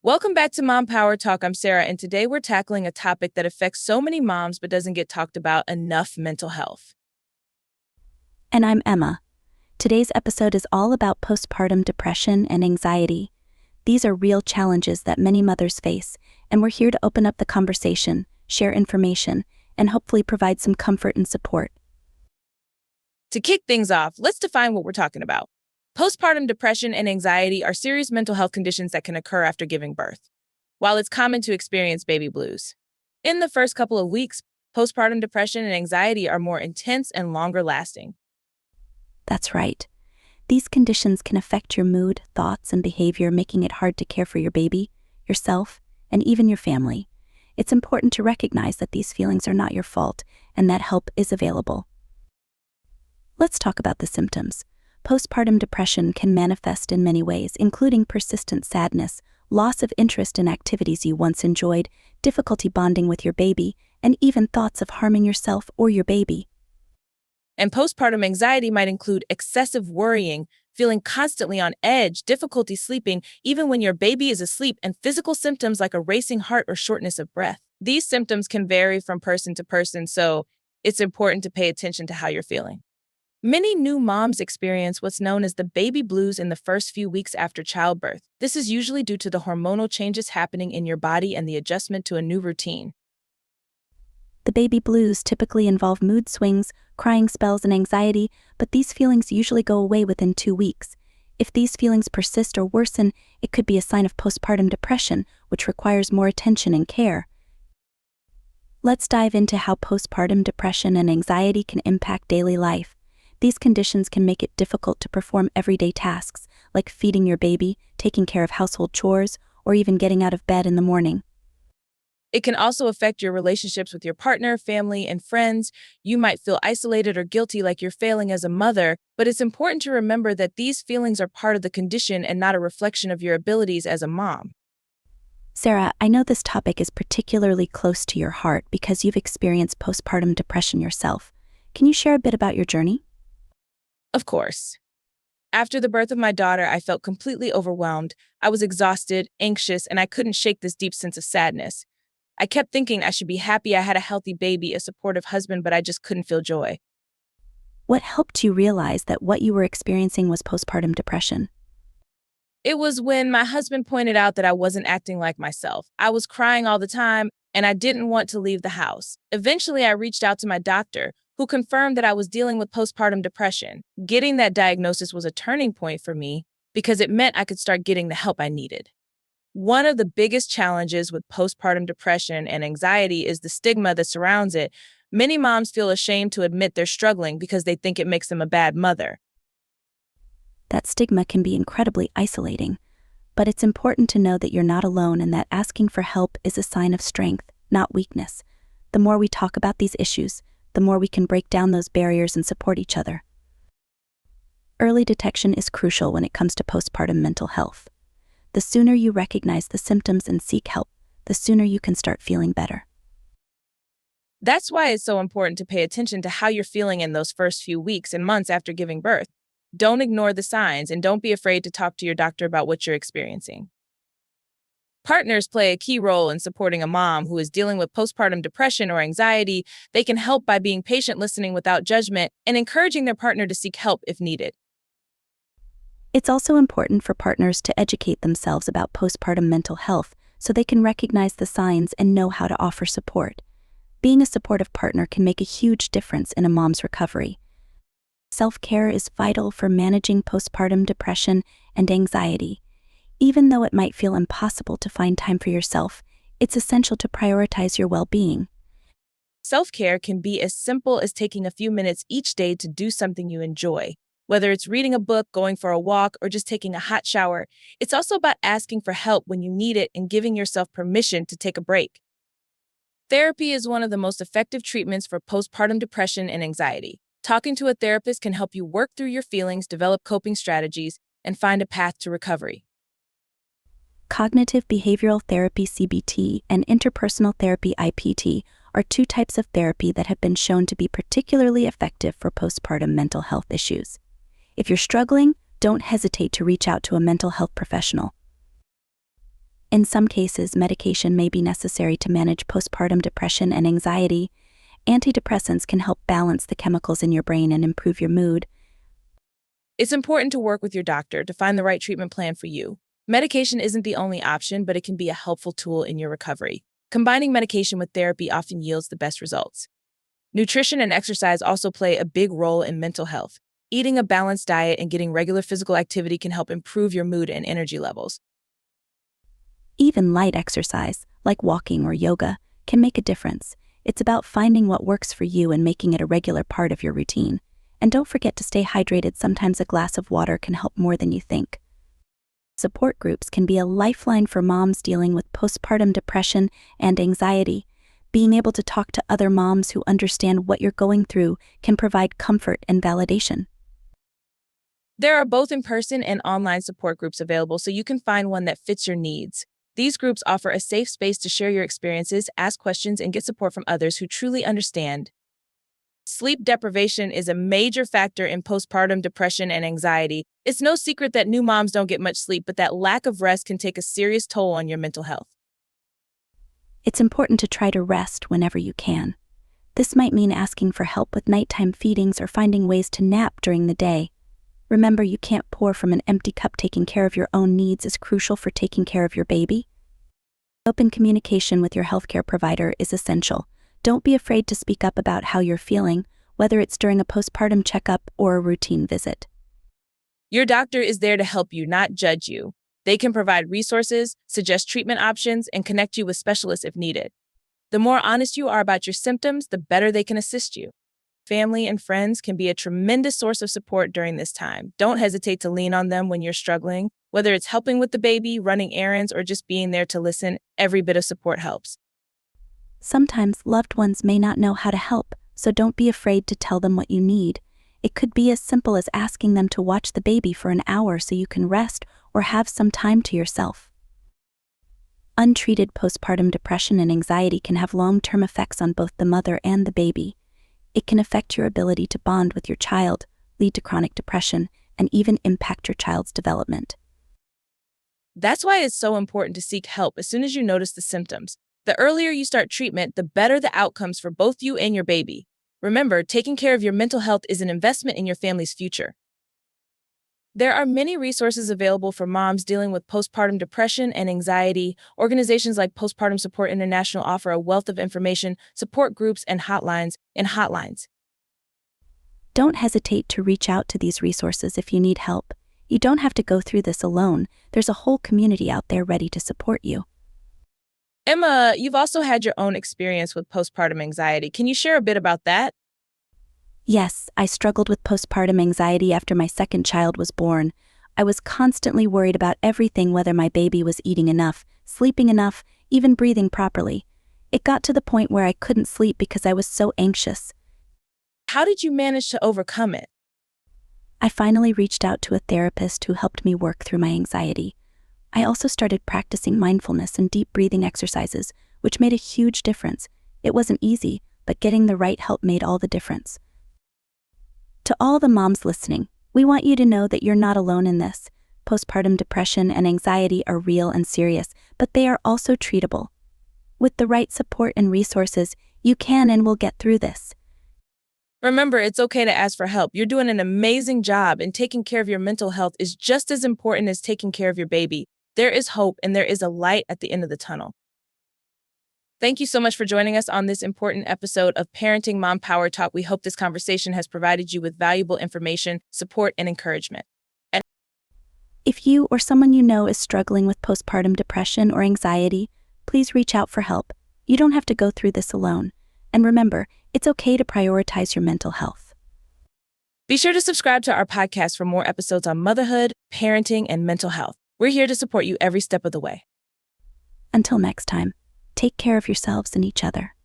Welcome back to Mom Power Talk. I'm Sarah, and today we're tackling a topic that affects so many moms but doesn't get talked about enough: mental health. And I'm Emma. Today's episode is all about postpartum depression and anxiety. These are real challenges that many mothers face, and we're here to open up the conversation, share information, and hopefully provide some comfort and support. To kick things off, let's define what we're talking about. Postpartum depression and anxiety are serious mental health conditions that can occur after giving birth. While it's common to experience baby blues, in the first couple of weeks, postpartum depression and anxiety are more intense and longer lasting. That's right. These conditions can affect your mood, thoughts, and behavior, making it hard to care for your baby, yourself, and even your family. It's important to recognize that these feelings are not your fault and that help is available. Let's talk about the symptoms. Postpartum depression can manifest in many ways, including persistent sadness, loss of interest in activities you once enjoyed, difficulty bonding with your baby, and even thoughts of harming yourself or your baby. And postpartum anxiety might include excessive worrying, feeling constantly on edge, difficulty sleeping, even when your baby is asleep, and physical symptoms like a racing heart or shortness of breath. These symptoms can vary from person to person, so it's important to pay attention to how you're feeling. Many new moms experience what's known as the baby blues in the first few weeks after childbirth. This is usually due to the hormonal changes happening in your body and the adjustment to a new routine. The baby blues typically involve mood swings, crying spells, and anxiety, but these feelings usually go away within 2 weeks. If these feelings persist or worsen, it could be a sign of postpartum depression, which requires more attention and care. Let's dive into how postpartum depression and anxiety can impact daily life. These conditions can make it difficult to perform everyday tasks, like feeding your baby, taking care of household chores, or even getting out of bed in the morning. It can also affect your relationships with your partner, family, and friends. You might feel isolated or guilty, like you're failing as a mother, but it's important to remember that these feelings are part of the condition and not a reflection of your abilities as a mom. Sarah, I know this topic is particularly close to your heart because you've experienced postpartum depression yourself. Can you share a bit about your journey? Of course. After the birth of my daughter, I felt completely overwhelmed. I was exhausted, anxious, and I couldn't shake this deep sense of sadness. I kept thinking I should be happy I had a healthy baby, a supportive husband, but I just couldn't feel joy. What helped you realize that what you were experiencing was postpartum depression? It was when my husband pointed out that I wasn't acting like myself. I was crying all the time, and I didn't want to leave the house. Eventually, I reached out to my doctor, who confirmed that I was dealing with postpartum depression. Getting that diagnosis was a turning point for me because it meant I could start getting the help I needed. One of the biggest challenges with postpartum depression and anxiety is the stigma that surrounds it. Many moms feel ashamed to admit they're struggling because they think it makes them a bad mother. That stigma can be incredibly isolating, but it's important to know that you're not alone and that asking for help is a sign of strength, not weakness. The more we talk about these issues, the more we can break down those barriers and support each other. Early detection is crucial when it comes to postpartum mental health. The sooner you recognize the symptoms and seek help, the sooner you can start feeling better. That's why it's so important to pay attention to how you're feeling in those first few weeks and months after giving birth. Don't ignore the signs, and don't be afraid to talk to your doctor about what you're experiencing. Partners play a key role in supporting a mom who is dealing with postpartum depression or anxiety. They can help by being patient, listening without judgment, and encouraging their partner to seek help if needed. It's also important for partners to educate themselves about postpartum mental health so they can recognize the signs and know how to offer support. Being a supportive partner can make a huge difference in a mom's recovery. Self-care is vital for managing postpartum depression and anxiety. Even though it might feel impossible to find time for yourself, it's essential to prioritize your well-being. Self-care can be as simple as taking a few minutes each day to do something you enjoy. Whether it's reading a book, going for a walk, or just taking a hot shower, it's also about asking for help when you need it and giving yourself permission to take a break. Therapy is one of the most effective treatments for postpartum depression and anxiety. Talking to a therapist can help you work through your feelings, develop coping strategies, and find a path to recovery. Cognitive behavioral therapy (CBT) and interpersonal therapy (IPT) are two types of therapy that have been shown to be particularly effective for postpartum mental health issues. If you're struggling, don't hesitate to reach out to a mental health professional. In some cases, medication may be necessary to manage postpartum depression and anxiety. Antidepressants can help balance the chemicals in your brain and improve your mood. It's important to work with your doctor to find the right treatment plan for you. Medication isn't the only option, but it can be a helpful tool in your recovery. Combining medication with therapy often yields the best results. Nutrition and exercise also play a big role in mental health. Eating a balanced diet and getting regular physical activity can help improve your mood and energy levels. Even light exercise, like walking or yoga, can make a difference. It's about finding what works for you and making it a regular part of your routine. And don't forget to stay hydrated. Sometimes a glass of water can help more than you think. Support groups can be a lifeline for moms dealing with postpartum depression and anxiety. Being able to talk to other moms who understand what you're going through can provide comfort and validation. There are both in-person and online support groups available, so you can find one that fits your needs. These groups offer a safe space to share your experiences, ask questions, and get support from others who truly understand. Sleep deprivation is a major factor in postpartum depression and anxiety. It's no secret that new moms don't get much sleep, but that lack of rest can take a serious toll on your mental health. It's important to try to rest whenever you can. This might mean asking for help with nighttime feedings or finding ways to nap during the day. Remember, you can't pour from an empty cup. Taking care of your own needs is crucial for taking care of your baby. Open communication with your healthcare provider is essential. Don't be afraid to speak up about how you're feeling, whether it's during a postpartum checkup or a routine visit. Your doctor is there to help you, not judge you. They can provide resources, suggest treatment options, and connect you with specialists if needed. The more honest you are about your symptoms, the better they can assist you. Family and friends can be a tremendous source of support during this time. Don't hesitate to lean on them when you're struggling. Whether it's helping with the baby, running errands, or just being there to listen, every bit of support helps. Sometimes loved ones may not know how to help, so don't be afraid to tell them what you need. It could be as simple as asking them to watch the baby for an hour so you can rest or have some time to yourself. Untreated postpartum depression and anxiety can have long-term effects on both the mother and the baby. It can affect your ability to bond with your child, lead to chronic depression, and even impact your child's development. That's why it's so important to seek help as soon as you notice the symptoms. The earlier you start treatment, the better the outcomes for both you and your baby. Remember, taking care of your mental health is an investment in your family's future. There are many resources available for moms dealing with postpartum depression and anxiety. Organizations like Postpartum Support International offer a wealth of information, support groups, and hotlines. Don't hesitate to reach out to these resources if you need help. You don't have to go through this alone. There's a whole community out there ready to support you. Emma, you've also had your own experience with postpartum anxiety. Can you share a bit about that? Yes, I struggled with postpartum anxiety after my second child was born. I was constantly worried about everything, whether my baby was eating enough, sleeping enough, even breathing properly. It got to the point where I couldn't sleep because I was so anxious. How did you manage to overcome it? I finally reached out to a therapist who helped me work through my anxiety. I also started practicing mindfulness and deep breathing exercises, which made a huge difference. It wasn't easy, but getting the right help made all the difference. To all the moms listening, we want you to know that you're not alone in this. Postpartum depression and anxiety are real and serious, but they are also treatable. With the right support and resources, you can and will get through this. Remember, it's okay to ask for help. You're doing an amazing job, and taking care of your mental health is just as important as taking care of your baby. There is hope, and there is a light at the end of the tunnel. Thank you so much for joining us on this important episode of Parenting Mom Power Talk. We hope this conversation has provided you with valuable information, support, and encouragement. If you or someone you know is struggling with postpartum depression or anxiety, please reach out for help. You don't have to go through this alone. And remember, it's okay to prioritize your mental health. Be sure to subscribe to our podcast for more episodes on motherhood, parenting, and mental health. We're here to support you every step of the way. Until next time, take care of yourselves and each other.